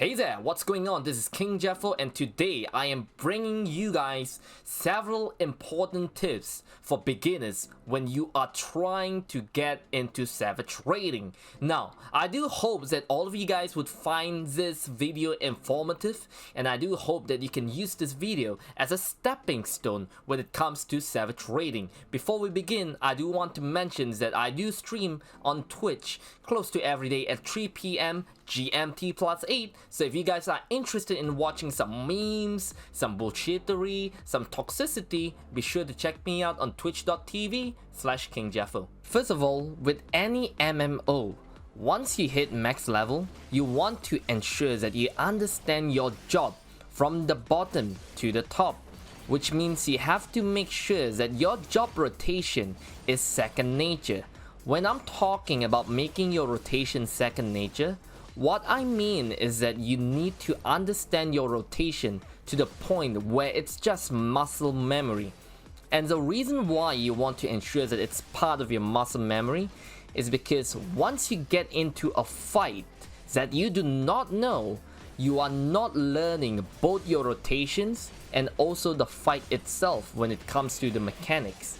Hey there, what's going on? This is King Jeffo, and today I am bringing you guys several important tips for beginners when you are trying to get into Savage Raiding. Now, I do hope that all of you guys would find this video informative, and I do hope that you can use this video as a stepping stone when it comes to Savage Raiding. Before we begin, I do want to mention that I do stream on Twitch close to every day at 3 p.m. GMT plus 8, so if you guys are interested in watching some memes, some bullshittery, some toxicity, be sure to check me out on twitch.tv/KingJeffo. First of all, with any MMO, once you hit max level, you want to ensure that you understand your job from the bottom to the top, which means you have to make sure that your job rotation is second nature. When I'm talking about making your rotation second nature, what I mean is that you need to understand your rotation to the point where it's just muscle memory. And the reason why you want to ensure that it's part of your muscle memory is because once you get into a fight that you do not know, you are not learning both your rotations and also the fight itself when it comes to the mechanics.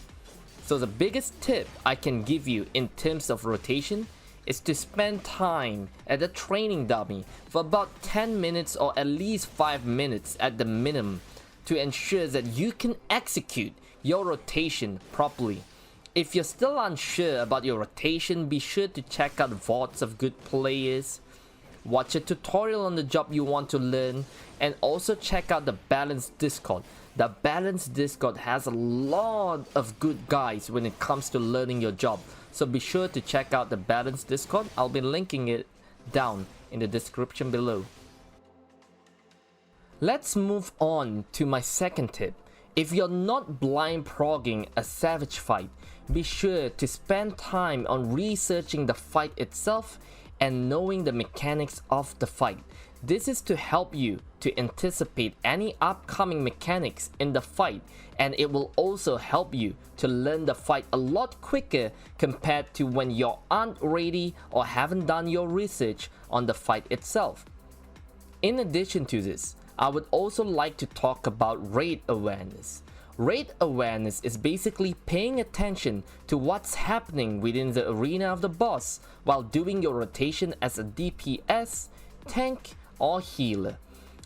So the biggest tip I can give you in terms of rotation is to spend time at a training dummy for about 10 minutes or at least 5 minutes at the minimum to ensure that you can execute your rotation properly. If you're still unsure about your rotation, be sure to check out VODs of good players, watch a tutorial on the job you want to learn, and also check out the Balanced Discord. The Balanced Discord has a lot of good guys when it comes to learning your job. So be sure to check out the Balanced Discord. I'll be linking it down in the description below. Let's move on to my second tip. If you're not blind progging a Savage fight, be sure to spend time on researching the fight itself and knowing the mechanics of the fight. This is to help you to anticipate any upcoming mechanics in the fight, and it will also help you to learn the fight a lot quicker compared to when you aren't ready or haven't done your research on the fight itself. In addition to this, I would also like to talk about raid awareness. Raid awareness is basically paying attention to what's happening within the arena of the boss while doing your rotation as a DPS, tank, or healer.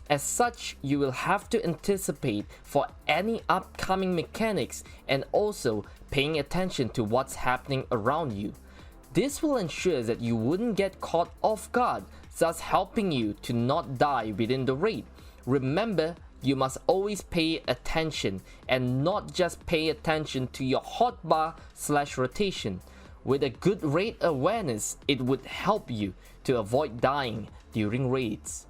As such, you will have to anticipate for any upcoming mechanics and also paying attention to what's happening around you. This will ensure that you wouldn't get caught off guard, thus helping you to not die within the raid. Remember, you must always pay attention and not just pay attention to your hotbar/rotation. With a good raid awareness, it would help you to avoid dying during raids.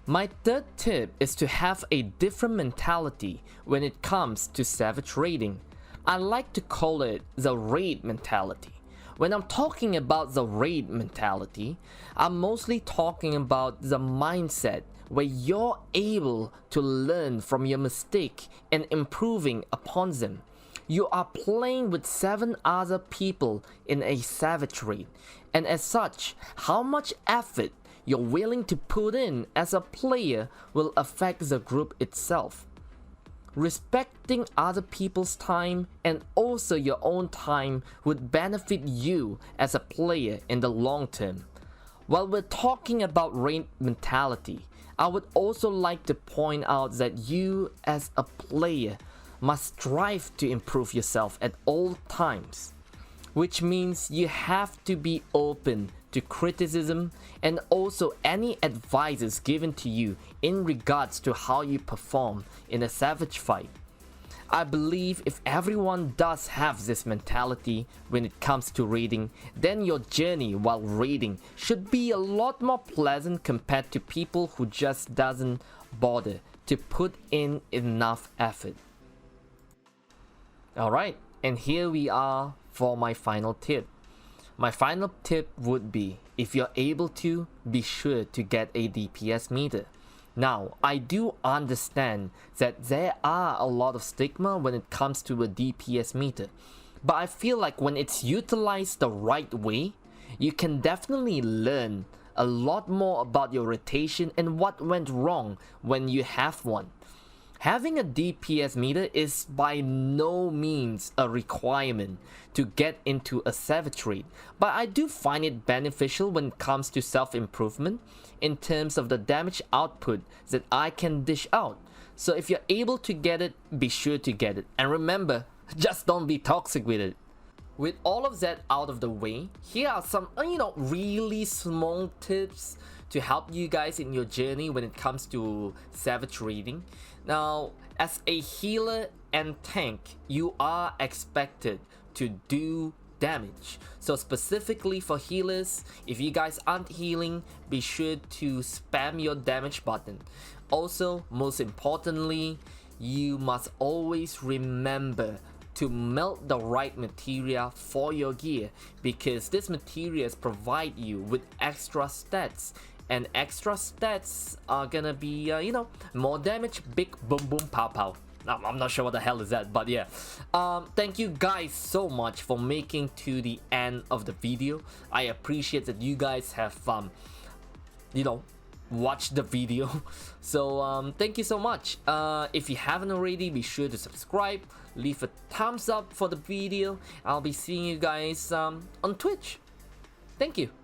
My third tip is to have a different mentality when it comes to Savage Raiding. I like to call it the raid mentality. When I'm talking about the raid mentality, I'm mostly talking about the mindset where you're able to learn from your mistake and improving upon them. You are playing with 7 other people in a Savage raid, and as such, how much effort you're willing to put in as a player will affect the group itself. Respecting other people's time and also your own time would benefit you as a player in the long term. While we're talking about raid mentality, I would also like to point out that you as a player must strive to improve yourself at all times, which means you have to be open to criticism and also any advices given to you in regards to how you perform in a Savage fight. I believe if everyone does have this mentality when it comes to raiding, then your journey while raiding should be a lot more pleasant compared to people who just doesn't bother to put in enough effort. Alright, and here we are for my final tip. My final tip would be, if you're able to, be sure to get a DPS meter. Now, I do understand that there are a lot of stigma when it comes to a DPS meter, but I feel like when it's utilized the right way, you can definitely learn a lot more about your rotation and what went wrong when you have one. Having a DPS meter is by no means a requirement to get into a Savage raid, but I do find it beneficial when it comes to self-improvement in terms of the damage output that I can dish out. So if you're able to get it, be sure to get it. And remember, just don't be toxic with it. With all of that out of the way, here are some, really small tips to help you guys in your journey when it comes to Savage raiding. Now, as a healer and tank, you are expected to do damage. So specifically for healers, if you guys aren't healing, be sure to spam your damage button. Also, most importantly, you must always remember to melt the right materia for your gear, because these materials provide you with extra stats, and extra stats are gonna be more damage, big boom boom pow pow. I'm not sure what the hell is that, but yeah. Thank you guys so much for making to the end of the video. I appreciate that you guys have watch the video. So thank you so much. If you haven't already, be sure to subscribe, leave a thumbs up for the video. I'll be seeing you guys on Twitch. Thank you.